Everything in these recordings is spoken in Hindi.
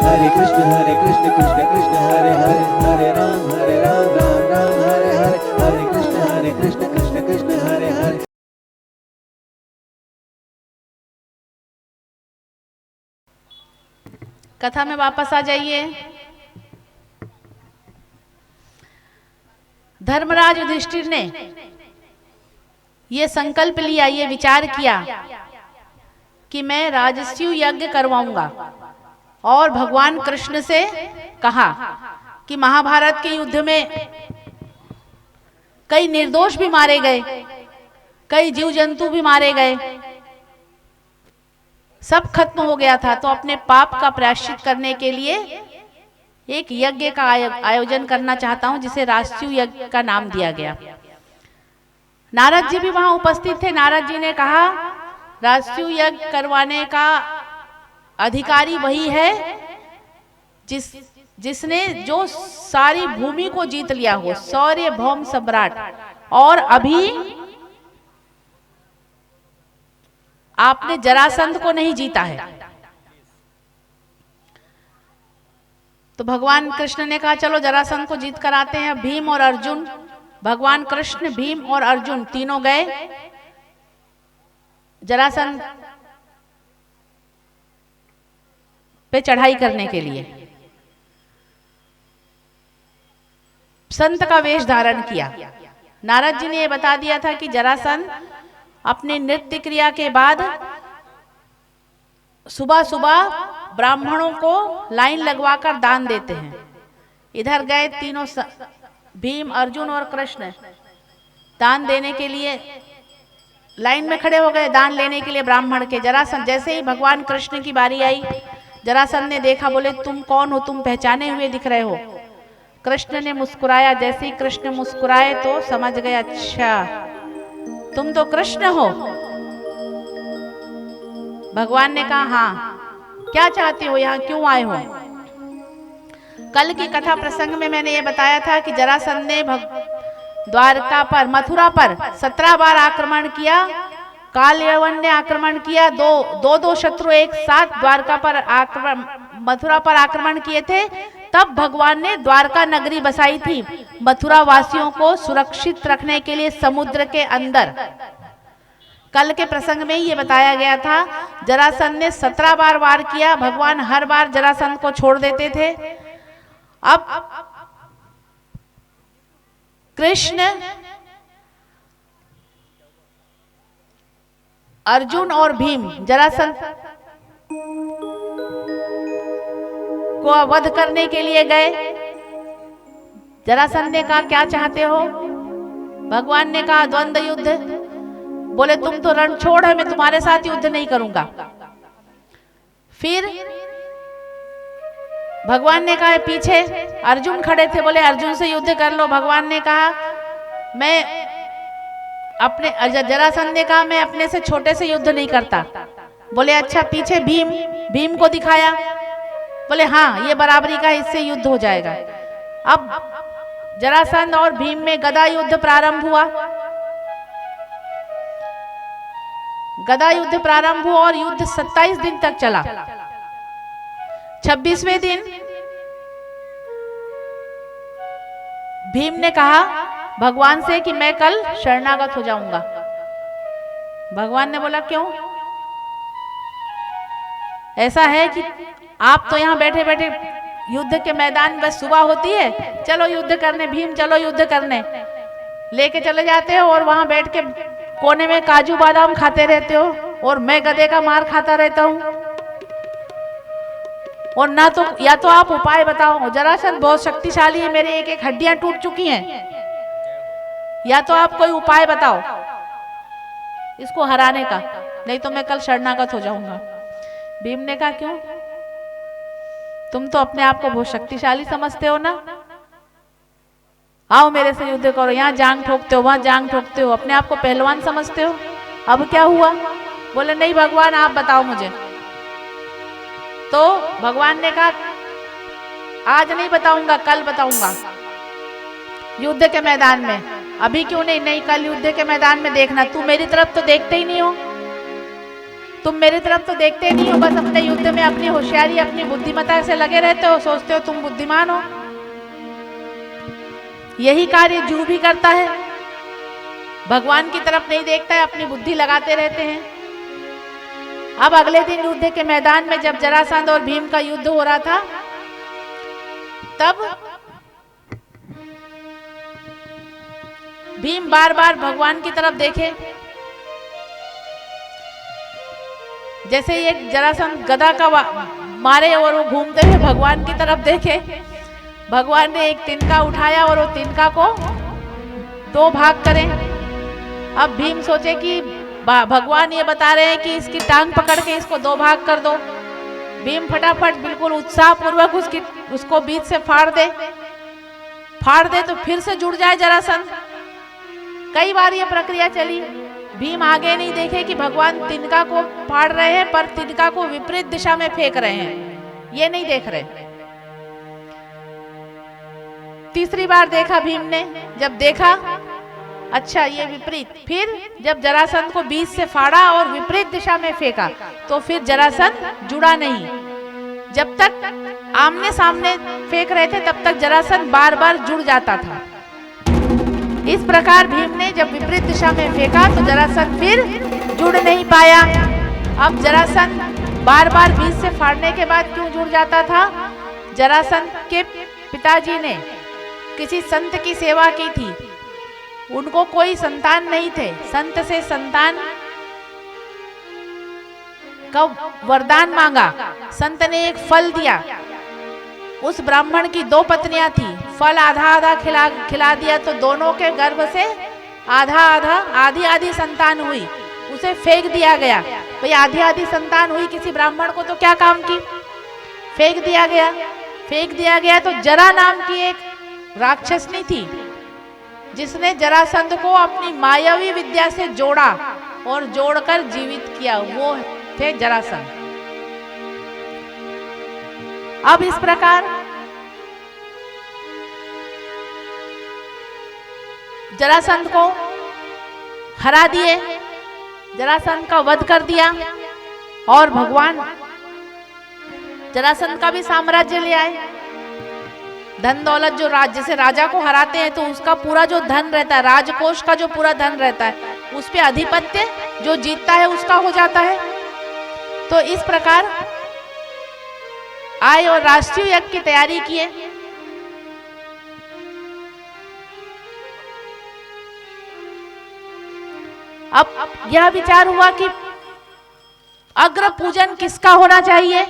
हरे कृष्ण कृष्ण कृष्ण हरे हरे, हरे राम राम राम हरे हरे, हरे कृष्ण कृष्ण कृष्ण हरे हरे। कथा में वापस आ जाइए। धर्मराज युधिष्ठिर ने ये संकल्प लिया, ये विचार किया कि मैं राजस्यु यज्ञ करवाऊंगा, और भगवान कृष्ण से कहा कि महाभारत के युद्ध में कई निर्दोष भी मारे गए, कई जीव जंतु भी मारे गए, सब खत्म हो गया था। तो अपने पाप का प्रायश्चित करने के लिए एक यज्ञ का आयोजन करना चाहता हूं, जिसे राजस्यु यज्ञ का नाम दिया गया। नारद जी भी वहां उपस्थित थे। नारद जी ने कहा, राजस्यु यज्ञ करवाने का अधिकारी वही है जिसने जो सारी भूमि को जीत लिया हो, शौर्य भौम सम्राट, और अभी आपने जरासंध को नहीं जीता है। तो भगवान कृष्ण ने कहा, चलो जरासंध को जीत कर आते हैं। भीम और अर्जुन, भगवान कृष्ण, भीम और अर्जुन तीनों गए जरासंध पे चढ़ाई करने के लिए। संत का वेश धारण किया। नारद जी ने यह बता दिया था कि जरासंध अपने नृत्य क्रिया के बाद सुबह सुबह ब्राह्मणों को लाइन लगवाकर दान देते हैं। इधर गए तीनों, भीम, अर्जुन और कृष्ण, दान देने के लिए लाइन में खड़े हो गए, दान लेने के लिए ब्राह्मण के। जरासंध, जैसे ही भगवान कृष्ण की बारी आई, जरासंध ने देखा, बोले तुम कौन हो, तुम पहचाने हुए दिख रहे हो। कृष्ण ने मुस्कुराया। जैसे ही कृष्ण मुस्कुराए तो समझ गए, अच्छा तुम तो कृष्ण हो। भगवान ने कहा, हाँ क्या चाहते हो, यहाँ क्यों आए हो। कल की कथा प्रसंग में मैंने ये बताया था कि जरासंध ने द्वारका पर, मथुरा पर 17 बार आक्रमण किया। काल यवन ने आक्रमण किया। दो शत्रु एक साथ द्वारका पर मथुरा पर आक्रमण किए थे। तब भगवान ने द्वारका नगरी बसाई थी, मथुरा वासियों को सुरक्षित रखने के लिए समुद्र के अंदर। कल के प्रसंग में ये बताया गया था, जरासंध ने 17 बार वार किया। भगवान हर बार जरासंध को छोड़ देते थे। अब कृष्ण, अर्जुन और भीम जरासंध को वध करने के लिए गए। जरासंध ने कहा, क्या चाहते हो। भगवान ने कहा, द्वंद्व युद्ध। बोले तुम तो रण छोड़ है, मैं तुम्हारे साथ युद्ध नहीं करूंगा। फिर भगवान ने कहा, पीछे अर्जुन खड़े थे, बोले अर्जुन से युद्ध कर लो। भगवान ने कहा, मैं अपने, जरासंध ने कहा, मैं अपने से छोटे से युद्ध नहीं करता। बोले अच्छा, पीछे भीम, भीम को दिखाया। बोले हाँ, ये बराबरी का, इससे युद्ध हो जाएगा। अब जरासंध और भीम में गदा युद्ध प्रारंभ हुआ। गदा युद्ध प्रारंभ हुआ और युद्ध 27 दिन तक चला। 26वें दिन भीम ने कहा भगवान से कि मैं कल शरणागत हो जाऊंगा। भगवान ने बोला क्यों। ऐसा है कि आप तो यहाँ बैठे बैठे युद्ध के मैदान, बस सुबह होती है चलो युद्ध करने, भीम चलो युद्ध करने, लेके चले जाते हो और वहां बैठ के कोने में काजू बादाम खाते रहते हो, और मैं गधे का मार खाता रहता हूं। और ना तो, या तो आप उपाय बताओ, जरासंध बहुत शक्तिशाली है, मेरे एक एक हड्डियां टूट चुकी हैं, या तो आप कोई उपाय बताओ इसको हराने का, नहीं तो मैं कल शरणागत हो जाऊंगा। भीम ने कहा क्यों, तुम तो अपने आप को बहुत शक्तिशाली समझते हो ना, आओ मेरे से युद्ध करो। यहाँ जांग ठोकते हो, वहां जांग ठोकते हो, अपने आप को पहलवान समझते हो। अब क्या हुआ। बोले नहीं भगवान आप बताओ मुझे। तो भगवान ने कहा आज नहीं बताऊंगा, कल बताऊंगा युद्ध के मैदान में। अभी क्यों नहीं, नहीं कल युद्ध के मैदान में देखना। तू मेरी तरफ तो देखते ही नहीं हो। तुम मेरी तरफ तो देखते नहीं हो, बस अपने युद्ध में अपनी होशियारी अपनी बुद्धिमत्ता से लगे रहते हो, सोचते हो तुम बुद्धिमान हो। यही कार्य जुह भी करता है, भगवान की तरफ नहीं देखता है, अपनी बुद्धि लगाते रहते हैं। अब अगले दिन युद्ध के मैदान में जब जरासंध और भीम का युद्ध हो रहा था, तब भीम बार बार भगवान की तरफ देखे। जैसे ये जरासंध गदा का मारे और वो घूमते हुए भगवान की तरफ देखे, भगवान ने एक तिनका उठाया और वो तिनका को 2 भाग करें। अब भीम सोचे कि भगवान ये बता रहे हैं कि इसकी टांग पकड़ के इसको 2 भाग कर दो। भीम फटाफट बिल्कुल उत्साह पूर्वक उसको बीच से फाड़ दे तो फिर से जुड़ जाए जरासंध। कई बार ये प्रक्रिया चली, भीम आगे नहीं देखे कि भगवान तिनका को फाड़ रहे हैं पर तिनका को विपरीत दिशा में फेंक रहे हैं, ये नहीं देख रहे। तीसरी बार देखा भीम ने, जब देखा अच्छा ये विपरीत, फिर जब जरासंध को बीच से फाड़ा और विपरीत दिशा में फेंका तो फिर जरासंध जुड़ा नहीं। जब तक आमने सामने फेंक रहे थे तब तक जरासंध बार बार जुड़ जाता था। इस प्रकार भीम ने जब विपरीत दिशा में फेंका तो जरासंध फिर जुड़ नहीं पाया। अब जरासंध बार बार बीच से फाड़ने के बाद क्यों जुड़ जाता था? जरासंध के पिताजी ने किसी संत की सेवा की थी, उनको कोई संतान नहीं थे। संत से संतान का वरदान मांगा, संत ने एक फल दिया। उस ब्राह्मण की 2 पत्नियां थी, फल आधा आधा खिला दिया तो दोनों के गर्भ से आधी आधी संतान हुई, उसे फेंक दिया गया। भाई आधी आधी संतान हुई किसी ब्राह्मण को तो क्या काम की, फेंक दिया गया। तो जरा नाम की एक राक्षसनी थी जिसने जरासंध को अपनी मायावी विद्या से जोड़ा और जोड़कर जीवित किया, वो थे जरासंध। अब इस प्रकार जरासंध को हरा दिए, जरासंध का वध कर दिया और भगवान जरासंध का भी साम्राज्य ले आए। धन दौलत जो जैसे राजा को हराते हैं तो उसका पूरा जो धन रहता है, राजकोष का जो पूरा धन रहता है, उस पे अधिपत्य जो जीतता है उसका हो जाता है। तो इस प्रकार आए और राष्ट्रीय यज्ञ की तैयारी किए। अब यह विचार हुआ कि अग्र पूजन किसका होना चाहिए,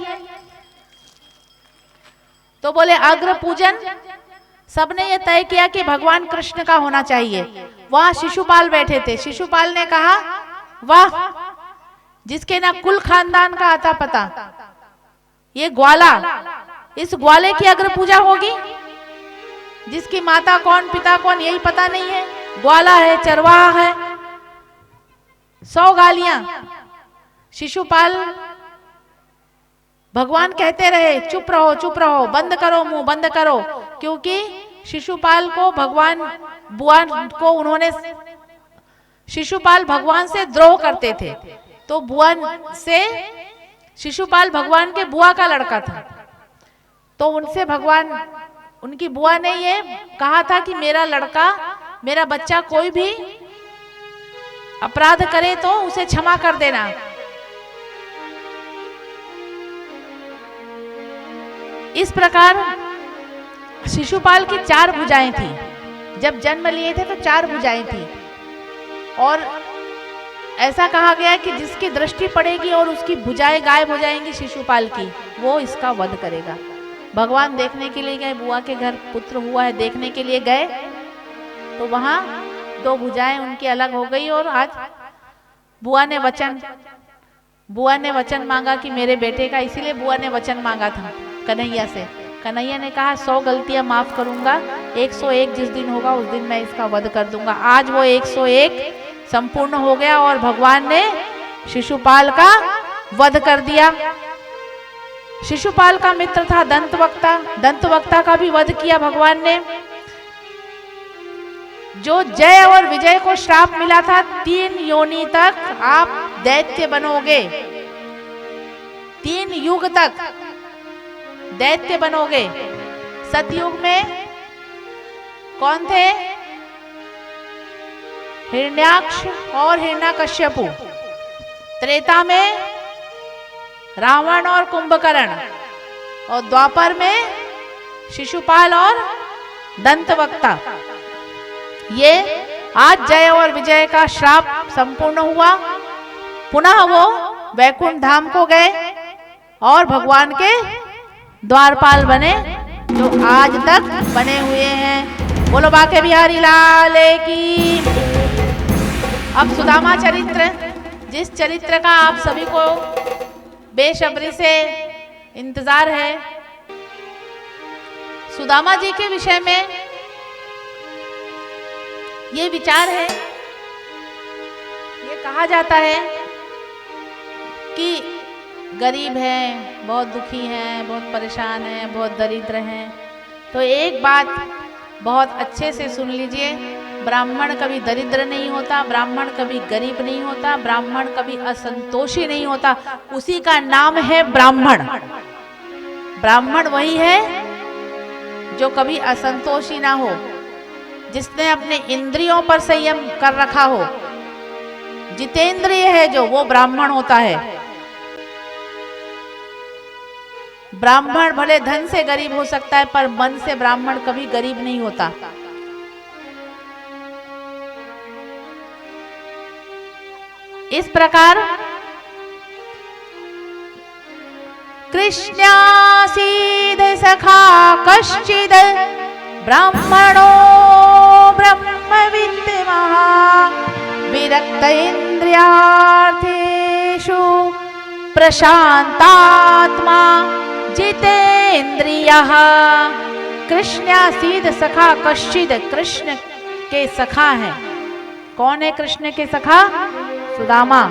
तो बोले अग्र पूजन सबने ये तय किया कि भगवान कृष्ण का होना चाहिए। वहां शिशुपाल बैठे थे, शिशुपाल ने कहा वाह, जिसके ना कुल खानदान का आता पता, ये ग्वाला, इस ग्वाले की अग्र पूजा होगी, जिसकी माता कौन पिता कौन यही पता नहीं है, ग्वाला है, चरवाहा है, 100 गालियां। शिशुपाल भगवान कहते रहे चुप रहो, बंद करो मुंह, बंद करो, क्योंकि शिशुपाल को भगवान बुआ को उन्होंने, शिशुपाल भगवान से द्रोह करते थे, तो बुआ से, शिशुपाल भगवान के बुआ का लड़का था, तो उनसे भगवान, उनकी बुआ ने ये कहा था कि मेरा लड़का, मेरा बच्चा कोई भी अपराध करे तो उसे क्षमा कर देना। इस प्रकार शिशुपाल की 4 भुजाएं थी, जब जन्म लिए थे तो 4 भुजाएं थी, और ऐसा कहा गया कि जिसकी दृष्टि पड़ेगी और उसकी भुजाएं गायब हो जाएंगी शिशुपाल की, वो इसका वध करेगा। भगवान देखने के लिए गए, बुआ के घर पुत्र हुआ है देखने के लिए गए, तो वहां 2 भुजाएं उनकी अलग हो गई। और आज बुआ ने वचन मांगा कि मेरे बेटे का, इसीलिए बुआ ने वचन मांगा था कन्हैया से। कन्हैया ने कहा 100 गलतियां माफ करूंगा, 101 जिस दिन होगा उस दिन मैं इसका वध कर दूंगा। आज वो 101 संपूर्ण हो गया और भगवान ने शिशुपाल का वध कर दिया। शिशुपाल का मित्र था दंतवक्ता का भी वध किया भगवान ने। जो जय और विजय को श्राप मिला था 3 योनि तक आप दैत्य बनोगे, 3 युग तक दैत्य बनोगे। सतयुग में कौन थे? हिरण्याक्ष और हिरण्यकश्यपु। त्रेता में रावण और कुंभकर्ण, और द्वापर में शिशुपाल और दंतवक्ता। ये आज जय और विजय का श्राप संपूर्ण हुआ। पुनः वो वैकुंठ धाम को गए और भगवान के द्वारपाल बने, जो आज तक बने हुए हैं। बोलो बाके बिहारी लाल की। अब सुदामा चरित्र, जिस चरित्र का आप सभी को बेसब्री से इंतजार है। सुदामा जी के विषय में ये विचार है, ये कहा जाता है कि गरीब हैं, बहुत दुखी हैं, बहुत परेशान हैं, बहुत दरिद्र हैं। तो एक बात बहुत अच्छे से सुन लीजिए, ब्राह्मण कभी दरिद्र नहीं होता, ब्राह्मण कभी गरीब नहीं होता, ब्राह्मण कभी असंतोषी नहीं होता। उसी का नाम है ब्राह्मण। ब्राह्मण वही है जो कभी असंतोषी ना हो, जिसने अपने इंद्रियों पर संयम कर रखा हो। जितेंद्रिय है जो, वो ब्राह्मण होता है। ब्राह्मण भले धन से गरीब हो सकता है, पर मन से ब्राह्मण कभी गरीब नहीं होता। इस प्रकार कृष्णासीद सखा कश्चिद ब्राह्मणो ब्रह्मवित् महा विरक्त इंद्रियार्थेषु प्रशांतात्मा जितेन्द्रियः। कृष्णासीद सखा कश्चिद, कृष्ण के सखा हैं। कौन है कृष्ण के सखा? सुदामा।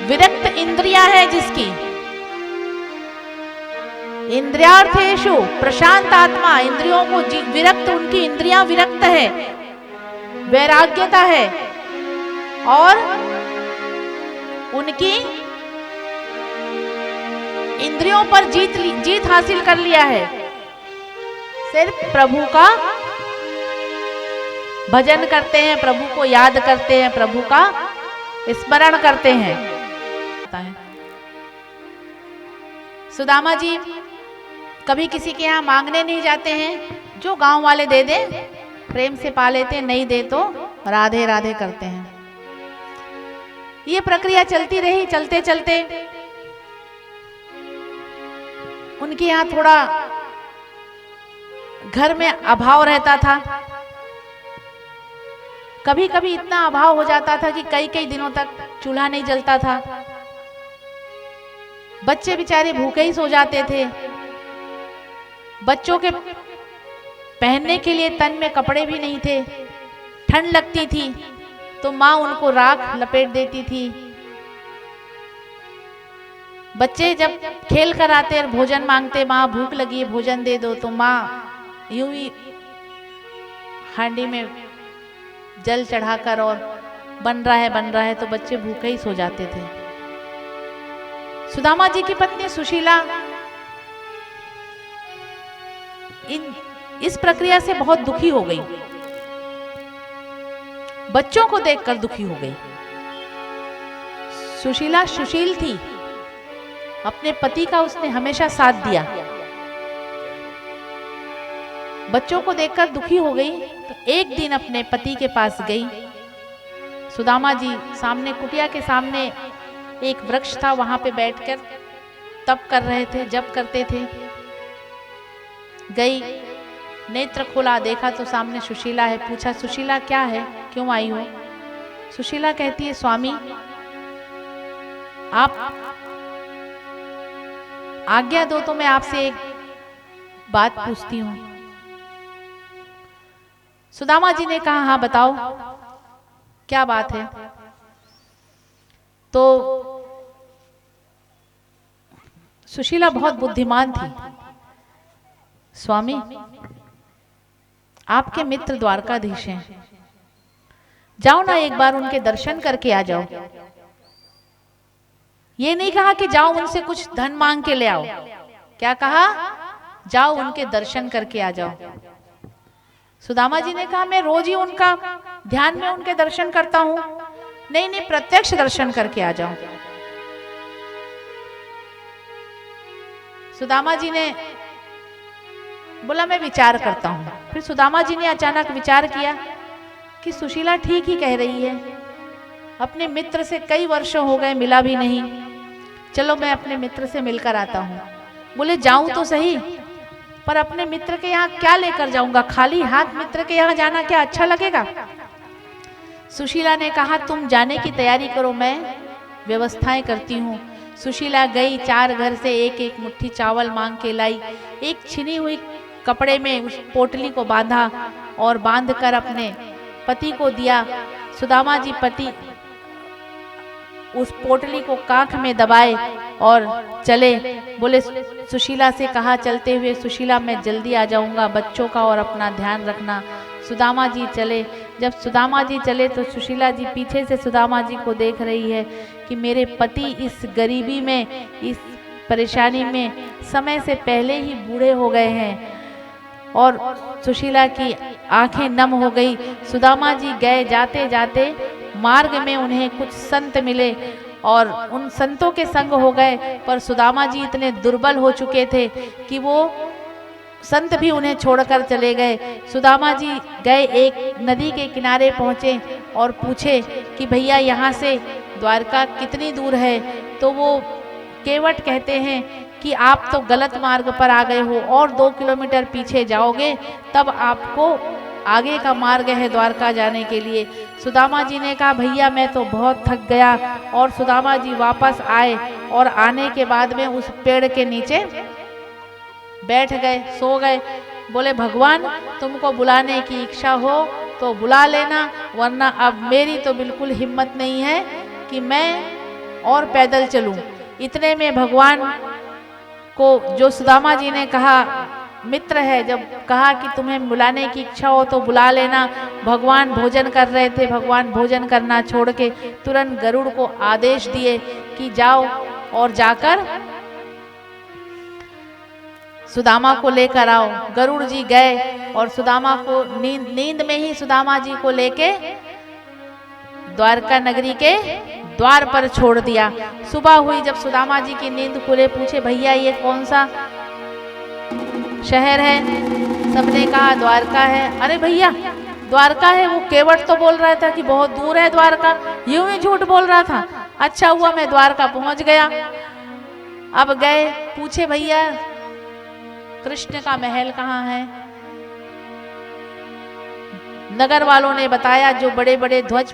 विरक्त इंद्रिया है जिसकी, इंद्रियार्थेषु प्रशांत आत्मा, इंद्रियों को विरक्त, उनकी इंद्रियां विरक्त है, वैराग्यता है, और उनकी इंद्रियों पर जीत हासिल कर लिया है। सिर्फ प्रभु का भजन करते हैं, प्रभु को याद करते हैं, प्रभु का स्मरण करते हैं। सुदामा जी कभी किसी के यहाँ मांगने नहीं जाते हैं, जो गांव वाले दे दे प्रेम से पा लेते, नहीं दे तो राधे राधे करते हैं। ये प्रक्रिया चलती रही। चलते चलते उनके यहाँ थोड़ा घर में अभाव रहता था। कभी कभी इतना अभाव हो जाता था कि कई कई दिनों तक चूल्हा नहीं जलता था। बच्चे बेचारे भूखे ही सो जाते थे। बच्चों के पहनने के लिए तन में कपड़े भी नहीं थे। ठंड लगती थी तो माँ उनको राख लपेट देती थी। बच्चे जब खेल कर आते और भोजन मांगते, माँ भूख लगी है भोजन दे दो, तो माँ यूं ही हांडी में जल चढ़ाकर और बन रहा है तो बच्चे भूखे ही सो जाते थे। सुदामा जी की पत्नी सुशीला इस प्रक्रिया से बहुत दुखी हो गई, बच्चों को देखकर दुखी हो गई। सुशीला सुशील थी, अपने पति का उसने हमेशा साथ दिया। बच्चों को देखकर दुखी हो गई तो एक दिन अपने पति के पास गई। सुदामा जी सामने, कुटिया के सामने एक वृक्ष था, वहां पे बैठकर तप कर रहे थे, जप करते थे। गई, नेत्र खोला, देखा तो सामने सुशीला है। पूछा, सुशीला क्या है, क्यों आई हो? सुशीला कहती है, स्वामी आप आज्ञा दो तो मैं आपसे एक बात पूछती हूँ। सुदामा जी ने कहा, हाँ बताओ क्या बात है। तो सुशीला बहुत बुद्धिमान थी। स्वामी आपके मित्र द्वारकाधीश हैं, जाओ ना एक बार उनके दर्शन करके आ जाओ। ये नहीं कहा कि जाओ उनसे कुछ धन मांग के ले आओ, क्या कहा? जाओ उनके दर्शन करके आ जाओ। सुदामा जी ने कहा मैं रोज ही उनका ध्यान में उनके दर्शन करता हूं। नहीं नहीं, प्रत्यक्ष दर्शन करके आ जाओ। सुदामा जी ने बोला मैं विचार करता हूं। फिर सुदामा जी ने अचानक विचार किया कि सुशीला ठीक ही कह रही है, अपने मित्र से कई वर्षों हो गए मिला भी नहीं, चलो मैं अपने मित्र से मिलकर आता हूं। बोले जाऊं तो सही, पर अपने मित्र के यहाँ क्या लेकर जाऊंगा? खाली हाथ मित्र के यहाँ जाना क्या अच्छा लगेगा? सुशीला ने कहा तुम जाने की तैयारी करो, मैं व्यवस्थाएं करती हूँ। सुशीला गई, 4 घर से एक एक मुट्ठी चावल मांग के लाई, एक छिनी हुई कपड़े में उस पोटली को बांधा और बांधकर अपने पति को दिया। सुदामा जी पति उस पोटली को कांख में दबाए और चले। बोले सुशीला से कहा चलते हुए, सुशीला मैं जल्दी आ जाऊंगा, बच्चों का और अपना ध्यान रखना। सुदामा जी चले। जब सुदामा जी चले तो सुशीला जी पीछे से सुदामा जी को देख रही है कि मेरे पति इस गरीबी में, इस परेशानी में समय से पहले ही बूढ़े हो गए हैं। और सुशीला की आंखें नम हो गई। सुदामा जी गए, जाते जाते मार्ग में उन्हें कुछ संत मिले और उन संतों के संग हो गए, पर सुदामा जी इतने दुर्बल हो चुके थे कि वो संत भी उन्हें छोड़कर चले गए। सुदामा जी गए, एक नदी के किनारे पहुँचे और पूछे कि भैया यहाँ से द्वारका कितनी दूर है? तो वो केवट कहते हैं कि आप तो गलत मार्ग पर आ गए हो, और 2 किलोमीटर पीछे जाओगे तब आपको आगे का मार्ग है द्वारका जाने के लिए। सुदामा जी ने कहा भैया मैं तो बहुत थक गया। और सुदामा जी वापस आए और आने के बाद में उस पेड़ के नीचे बैठ गए, सो गए। बोले भगवान तुमको बुलाने की इच्छा हो तो बुला लेना, वरना अब मेरी तो बिल्कुल हिम्मत नहीं है कि मैं और पैदल चलूं। इतने में भगवान को, जो सुदामा जी ने कहा मित्र है, जब कहा कि तुम्हें बुलाने की इच्छा हो तो बुला लेना, भगवान भोजन कर रहे थे। भगवान भोजन करना छोड़ के तुरंत गरुड़ को आदेश दिए कि जाओ और जाकर सुदामा को लेकर आओ। गरुड़ जी गए और सुदामा को नींद में ही सुदामा जी को लेके द्वारका नगरी के द्वार पर छोड़ दिया। सुबह हुई, जब सुदामा जी की नींद खुले, पूछे भैया ये कौन सा शहर है? सबने कहा द्वारका है। अरे भैया द्वारका है, वो केवट तो बोल रहा था कि बहुत दूर है द्वारका, यूं ही झूठ बोल रहा था। अच्छा हुआ मैं द्वारका पहुंच गया। अब गए, पूछे भैया कृष्ण का महल कहाँ है? नगर वालों ने बताया जो बड़े बड़े ध्वज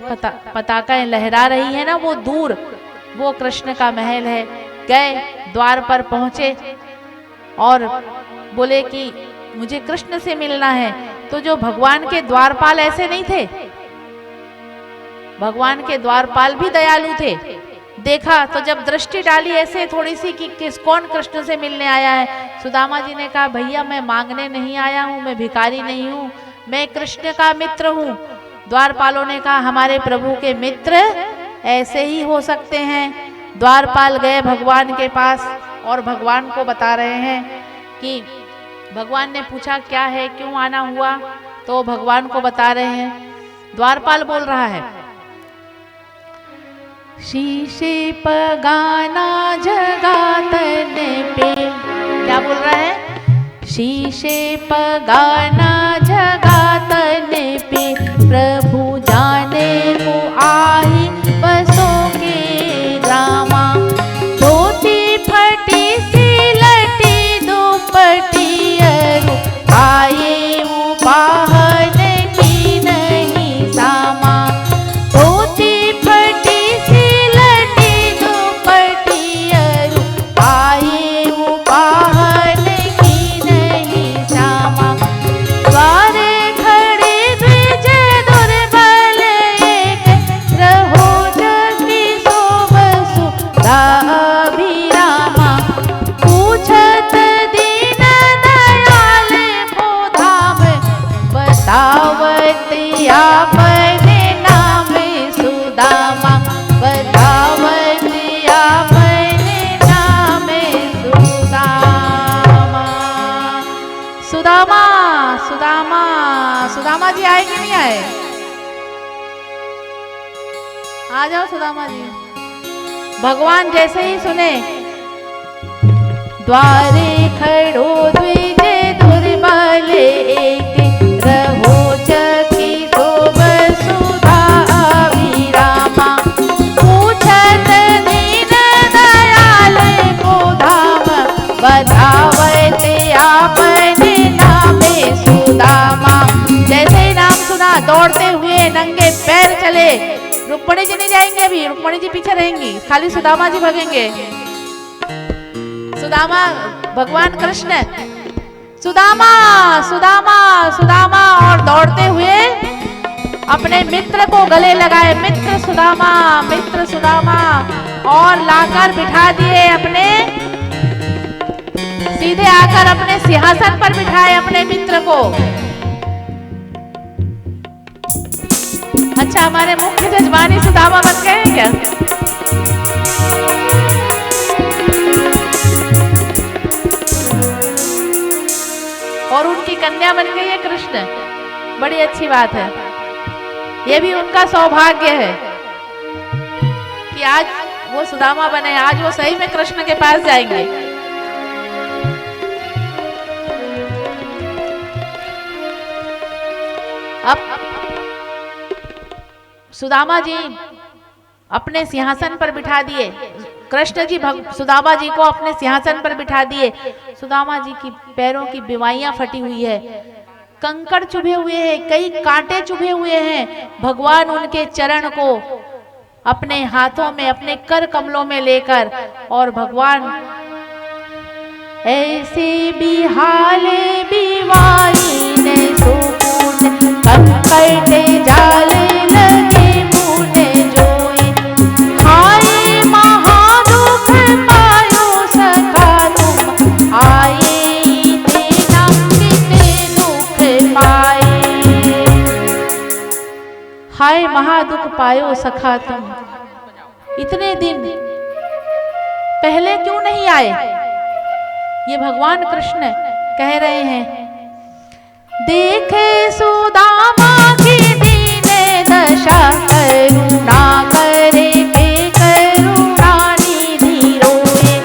पताकाएं लहरा रही है ना, वो दूर, वो कृष्ण का महल है। गए, द्वार पर पहुंचे और बोले कि मुझे कृष्ण से मिलना है। तो जो भगवान के द्वारपाल ऐसे नहीं थे, भगवान के द्वारपाल भी दयालु थे। देखा तो जब दृष्टि डाली ऐसे थोड़ी सी कि कौन कृष्ण से मिलने आया है, सुदामा जी ने कहा भैया मैं मांगने नहीं आया हूँ, मैं भिखारी नहीं हूँ, मैं कृष्ण का मित्र हूँ। द्वारपालों ने कहा हमारे प्रभु के मित्र ऐसे ही हो सकते हैं। द्वारपाल गए भगवान के पास और भगवान को बता रहे हैं कि भगवान ने पूछा क्या है, क्यों आना हुआ? तो भगवान को बता रहे हैं। द्वारपाल बोल रहा है शीशे पगाना जगातन पे, क्या बोल रहा है? शीशे पगाना जगातन पे, प्रभु जाने को आई बसोगे रामा। धोती फटी सी लटी दुपटी अरु, आए वो पाहन की नहीं सामा। धोती फटी सी लटी दुपटी अरु, आए वो पाहन की नहीं सामा। द्वारे खड़े द्विज दुर्बल है। आ जाओ सुदामा जी। भगवान जैसे ही सुने, द्वारे खड़ो द्विज दुर्बल एक, रहो चकी शोभ सुधा अभिरामा, पूछत दीन दयाल को धाम, बधावते आपने नामे सुदामा। जैसे ही नाम सुना दौड़ते हुए नंगे पैर चले। रुक्मणी जी नहीं जाएंगे, अभी रुक्मणी जी पीछे रहेंगी, खाली सुदामा जी भागेंगे। सुदामा भगवान कृष्ण सुदामा सुदामा सुदामा और दौड़ते हुए अपने मित्र को गले लगाए, मित्र सुदामा, और लाकर बिठा दिए अपने, सीधे आकर अपने सिंहासन पर बिठाए अपने मित्र को। अच्छा, हमारे मुख्य जजमानी सुदामा बन गए हैं क्या? और उनकी कन्या बन गई है कृष्ण। बड़ी अच्छी बात है। ये भी उनका सौभाग्य है कि आज वो सुदामा बने, आज वो सही में कृष्ण के पास जाएंगे। अब सुदामा जी अपने सिंहासन पर बिठा दिए। कृष्ण जी सुदामा जी को अपने सिंहासन पर बिठा दिए। सुदामा जी की पैरों की बिवाइयां फटी हुई है, कंकड़ चुभे हुए हैं, कई कांटे चुभे हुए हैं। भगवान उनके चरण को अपने हाथों में, अपने कर कमलों में लेकर, और भगवान ऐसे बिहाले बिवाई ने सुकून, कंकड़ जाले लगे मुने जोए, हाय महादुख पायो सखा तुम, आए देना कितने दुख पाए। हाय महादुख पायो सखा तुम, इतने दिन पहले क्यों नहीं आए? ये भगवान कृष्ण कह रहे हैं। देखे सुदामा की दीन दशा, करुणा करे के करुणा निधि रोए।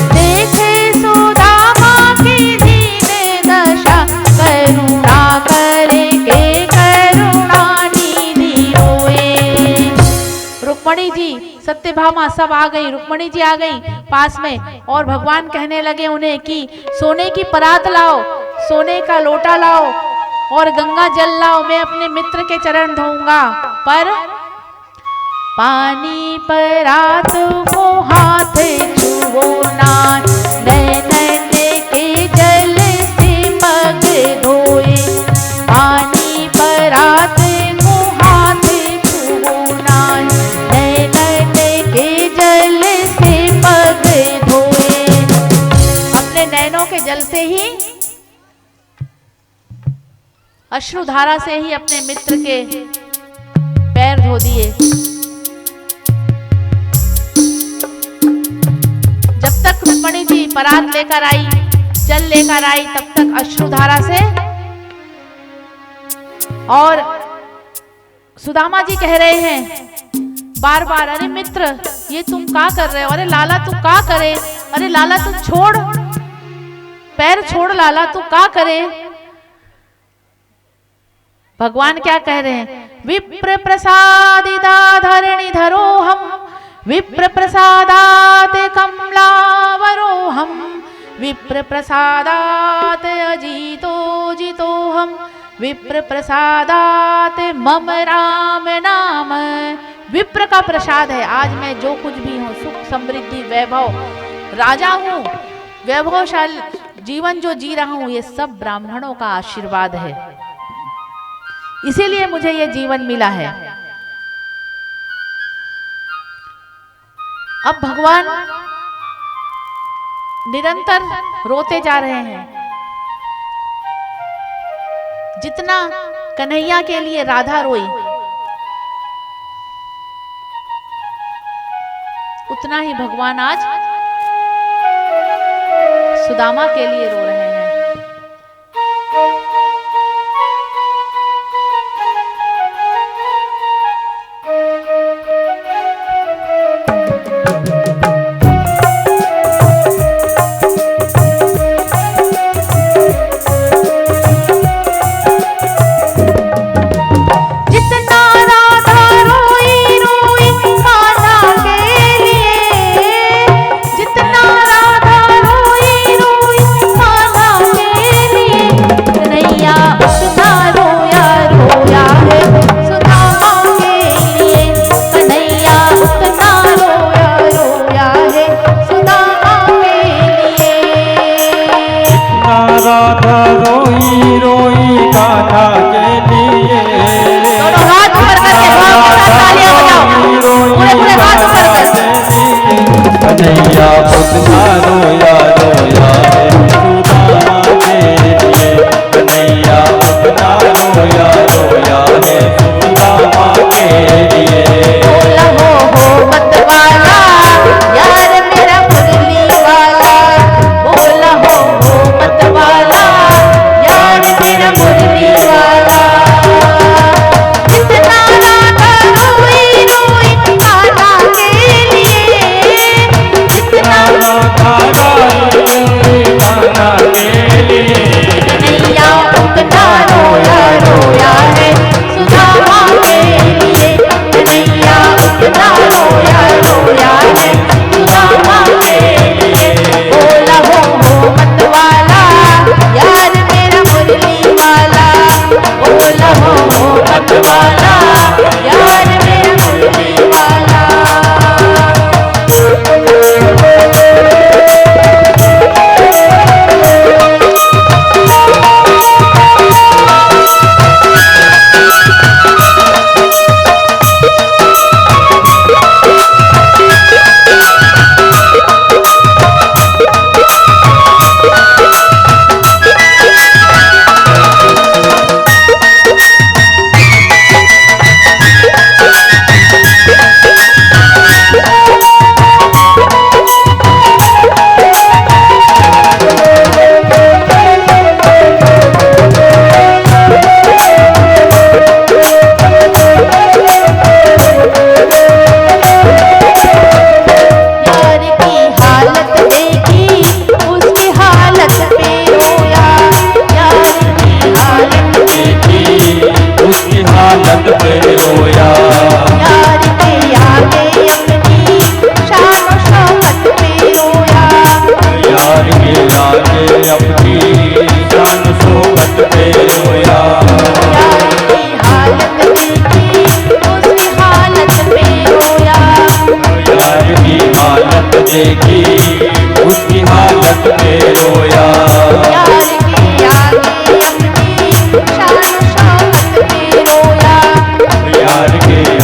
देखे सुदामा की दीन दशा, करुणा करे के करुणा निधि रोए। रुक्मणी जी, सत्यभामा सब आ गई, रुक्मणी जी आ गई पास में, और भगवान कहने लगे उन्हें कि सोने की परात लाओ, सोने का लोटा लाओ और गंगा जल लाओ, मैं अपने मित्र के चरण धोऊंगा। पर पानी परात को हाथ छुओ ना, नैनन के जल से पग धोए। पानी परात को हाथ छुओ ना, नैनन के जल से पग धोए। अपने नैनों के जल से ही, अश्रुधारा से ही अपने मित्र के पैर धो दिए। जब तक रुक्मणी जी परात लेकर आई, जल लेकर आई, तब तक अश्रुधारा से। और सुदामा जी कह रहे हैं बार बार, अरे मित्र ये तुम क्या कर रहे हो? अरे लाला तू क्या करे? अरे लाला तू छोड़, पैर छोड़ लाला, तू क्या करे? भगवान क्या कह रहे हैं? विप्र प्रसादिता धरणि धरो हम, विप्र प्रसादात कमलावरो हम, विप्र प्रसादात अजितो जितो हम, विप्र प्रसादात मम राम नाम। विप्र का प्रसाद है। आज मैं जो कुछ भी हूँ, सुख समृद्धि वैभव, राजा हूँ, वैभवशाली जीवन जो जी रहा हूँ, ये सब ब्राह्मणों का आशीर्वाद है, इसीलिए मुझे ये जीवन मिला है। अब भगवान निरंतर रोते जा रहे हैं। जितना कन्हैया के लिए राधा रोई, उतना ही भगवान आज सुदामा के लिए रो रहे हैं।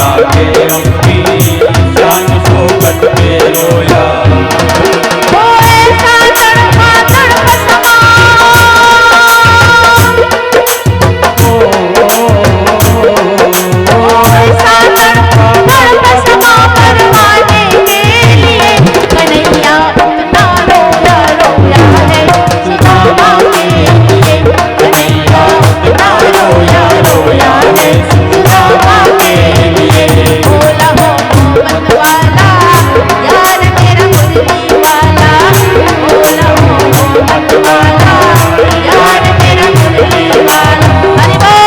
आगे अपनी शान शौकत में रोया। वो ऐसा तड़पा तड़प समा, वो ऐसा तड़पा तड़प समा परवाने के लिए कन्हैया उतना रोया रोया है सुदामा के लिए। कन्हैया उतना रोया रोया है सुदामा के लिए। बोला हो मोहब्बत वाला यार मेरा मुरली वाला, बोला हो मोहब्बत वाला यार मेरा मुरली वाला। हरि बोल।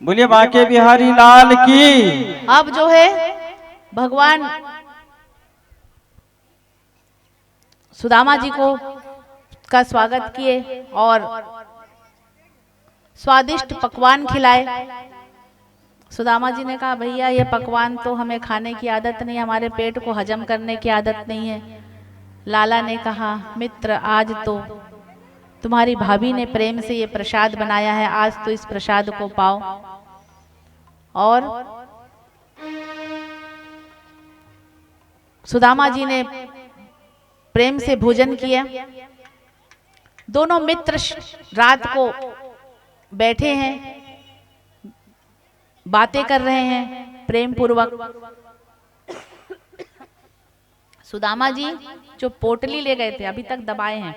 बोलिए बांके बिहारी लाल की। अब जो है भगवान सुदामा जी को का स्वागत किए और स्वादिष्ट पकवान खिलाए। सुदामा जी ने कहा भैया ये पकवान तो हमें खाने की आदत नहीं, हमारे पेट को हजम करने की आदत नहीं है। लाला ने कहा मित्र आज तो तुम्हारी भाभी ने प्रेम से ये प्रसाद बनाया है, आज तो इस प्रसाद को पाओ। और सुदामा जी ने प्रेम से भोजन किया। दोनों मित्र रात को बैठे हैं, बातें कर रहे हैं प्रेम पूर्वक। सुदामा जी जो पोटली ले गए थे अभी तक दबाए हैं।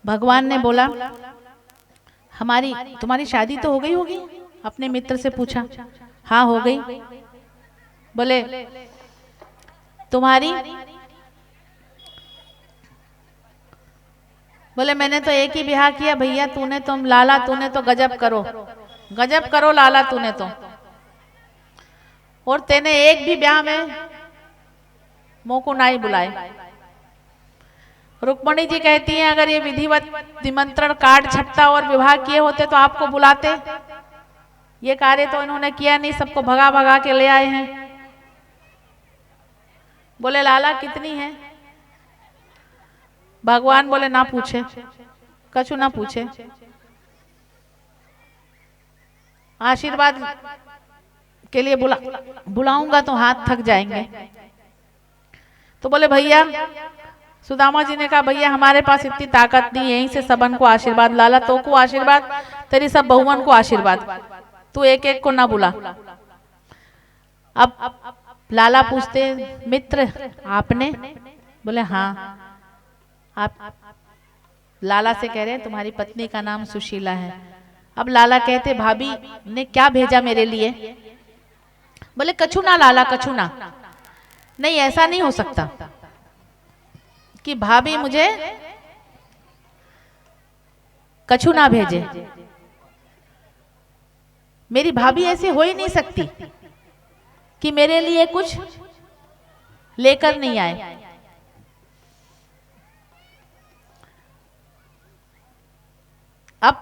भगवान ने बोला तुम्हारी शादी तो हो गई होगी? अपने मित्र से पूछा। हाँ हो गई। बोले तुम्हारी? बोले मैंने तो एक ही ब्याह किया भैया, लाला तूने तो गजब करो लाला तूने तो, और तेने एक भी ब्याह में मुंह को नहीं बुलाए। रुक्मणी जी कहती हैं अगर ये विधिवत निमंत्रण कार्ड छपता और विवाह किए होते तो आपको बुलाते। ये कार्य तो इन्होंने किया नहीं, सबको भगा भगा के ले आए हैं। बोले लाला कितनी है? भगवान बोले ना पूछे, कछु ना पूछे, आशीर्वाद के लिए बुलाऊंगा तो हाथ थक जाएंगे। तो बोले भैया, सुदामा जी ने कहा भैया हमारे पास इतनी ताकत नहीं, यहीं से सबन को आशीर्वाद, लाला तो को आशीर्वाद, तेरी सब बहुवन को आशीर्वाद, तू एक एक को ना बुला। अब लाला पूछते मित्र आपने? बोले हाँ। आप लाला से कह रहे हैं तुम्हारी पत्नी का नाम सुशीला है। अब लाला कहते भाभी ने क्या भेजा मेरे लिए? बोले कछु ना लाला, कछु ना। नहीं ऐसा नहीं हो सकता कि भाभी मुझे कछु ना भेजे। मेरी भाभी ऐसी हो ही नहीं सकती कि मेरे लिए कुछ लेकर नहीं आए। अब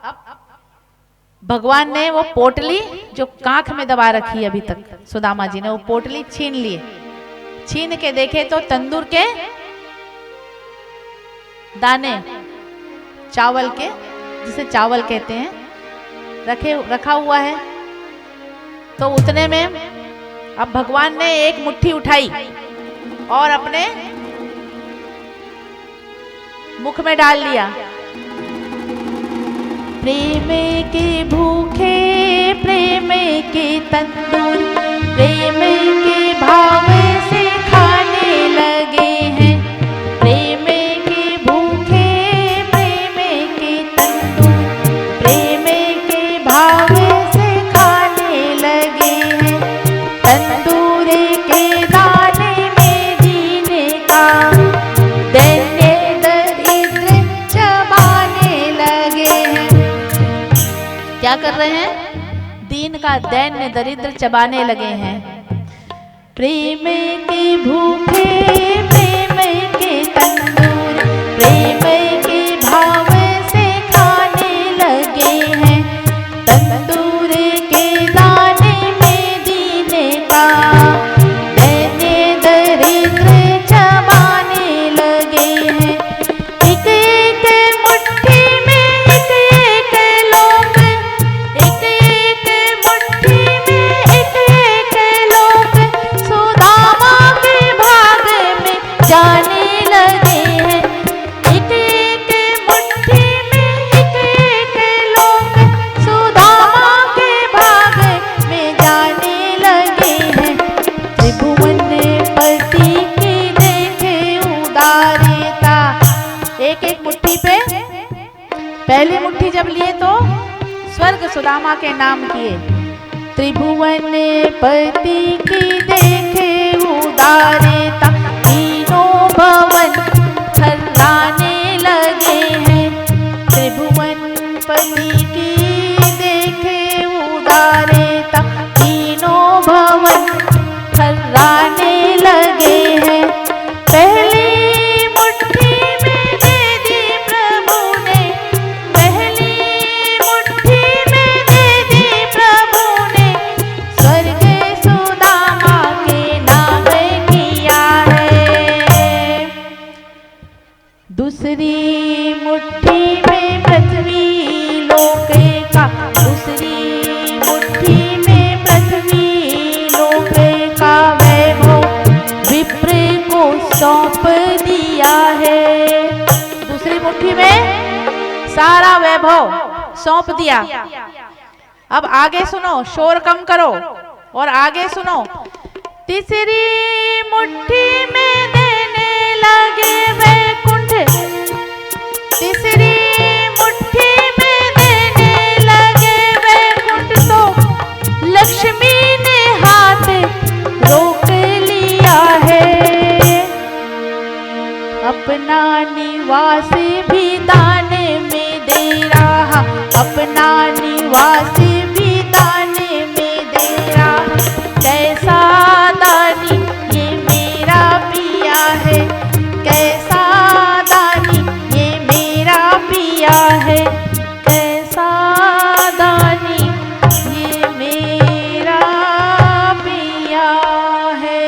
भगवान ने वो पोटली जो कांख में दबा रखी है अभी तक, सुदामा जी ने वो पोटली छीन ली। छीन के देखे तो तंदूर के दाने, चावल के, जिसे चावल कहते हैं, रखा हुआ है। तो उतने में अब भगवान ने एक मुट्ठी उठाई और अपने मुख में डाल लिया। प्रेम के भूखे, प्रेम के तंदूर, प्रेम के भाव से खाने लगे हैं। प्रेम के भूखे, प्रेम के तंदूर, प्रेम के भाव से खाने लगे हैं। तंदूर के दाने में जीने का दैन्य दरिद्र चबाने लगे हैं। क्या कर रहे हैं? दीन का दैन्य दरिद्र चबाने लगे हैं। प्रेम के भूखे, प्रेम के तंदूर, प्रेम के भाव से खाने लगे हैं। तंदूर के दाने में दीने का दैन्य दरिद्र चबाने लगे हैं। एक एक मुट्ठी में एक एक लोग, एक एक मुट्ठी में एक एक लोग सुदामा के भाग में जाने लगे हैं। एक एक मुट्ठी में एक एक लोग सुदामा के भाग में जाने लगे हैं। त्रिभुवन पति की देखे उदारता। एक एक मुट्ठी पे, पहली मुट्ठी जब लिए तो स्वर्ग सुदामा के नाम किए। त्रिभुवन पति की देखे उदारता, तीनों भवन थर्राने लगे हैं। त्रिभुवन पति की देखे उदारता, तीनों भवन थर्राने दूसरी मुट्ठी में पृथ्वी लोक का, दूसरी मुट्ठी में पृथ्वी लोक का वैभव विप्र को सौंप दिया है। दूसरी मुट्ठी में सारा वैभव सौंप दिया। अब आगे सुनो, शोर कम करो और आगे सुनो। तीसरी मुट्ठी में देने लगे वैकुंठ, तीसरी मुट्ठी में देने लगे वैकुंठ, तो लक्ष्मी ने हाथ रोक लिया है। अपना निवास भी दान में दे रहा, अपना निवास भी दान में दे रहा। कैसा दानी ये मेरा पिया है, कैसा दानी ये मेरा पिया है, कैसा दानी ये मेरा पिया है।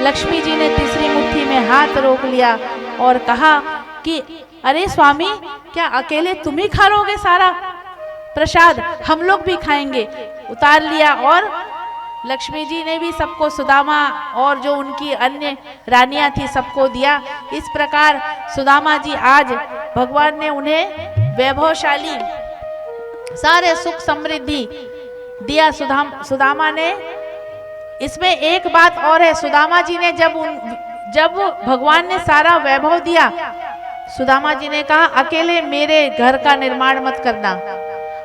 लक्ष्मी जी ने तीसरी मुट्ठी में हाथ रोक लिया और कहा कि अरे स्वामी, क्या अकेले तुम ही खा लोगे सारा प्रसाद? हम लोग भी खाएंगे। उतार लिया और लक्ष्मी जी ने भी सबको, सुदामा और जो उनकी अन्य रानियां थी सबको दिया। इस प्रकार सुदामा जी आज भगवान ने उन्हें वैभवशाली सारे सुख समृद्धि दिया सुदामा ने। इसमें एक बात और है, सुदामा जी ने जब भगवान ने सारा वैभव दिया, सुदामा जी ने कहा अकेले मेरे घर का निर्माण मत करना,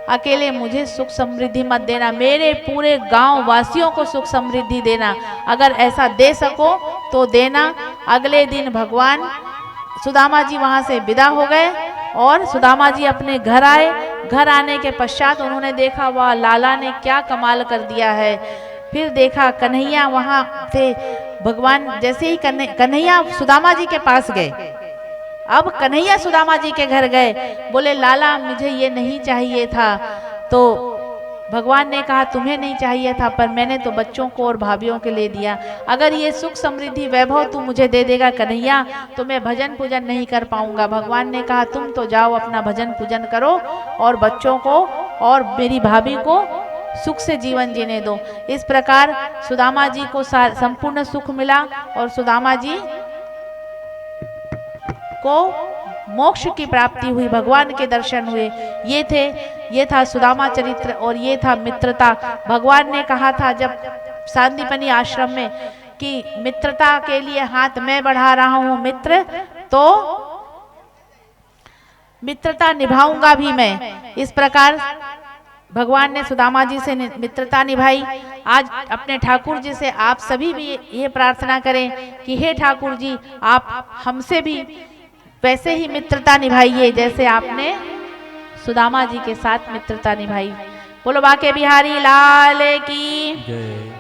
अकेले मुझे सुख समृद्धि मत देना, मेरे पूरे गांव वासियों को सुख समृद्धि देना। अगर ऐसा दे सको तो देना। अगले दिन भगवान सुदामा जी वहां से विदा हो गए और सुदामा जी अपने घर आए। घर आने के पश्चात उन्होंने देखा वाह, लाला ने क्या कमाल कर दिया है। फिर देखा कन्हैया वहां थे। भगवान जैसे ही कन्हैया सुदामा जी के पास गए, अब कन्हैया सुदामा जी के घर गए, बोले लाला मुझे ये नहीं चाहिए था। तो भगवान ने कहा तुम्हें नहीं चाहिए था, पर मैंने तो बच्चों को और भाभीयों के लिए दिया। अगर ये सुख समृद्धि वैभव तू मुझे दे देगा कन्हैया, तो मैं भजन पूजन नहीं कर पाऊंगा। भगवान ने कहा तुम तो जाओ अपना भजन पूजन करो और बच्चों को और मेरी भाभी को सुख से जीवन जीने दो। इस प्रकार सुदामा जी को संपूर्ण सुख मिला और सुदामा जी को मोक्ष की प्राप्ति हुई, भगवान के दर्शन हुए। ये था सुदामा चरित्र और ये था मित्रता। भगवान ने कहा था जब सांदीपनी आश्रम में कि मित्रता के लिए हाथ मैं बढ़ा रहा हूं मित्र, तो मित्रता निभाऊंगा भी मैं। इस प्रकार भगवान ने सुदामा जी से मित्रता निभाई। आज अपने ठाकुर जी से आप सभी भी ये प्रार्थना करें कि हे ठाकुर जी, आप हमसे भी वैसे ही मित्रता निभाइए जैसे आपने सुदामा जी के साथ मित्रता निभाई। बोलो बाके बिहारी लाल की जय।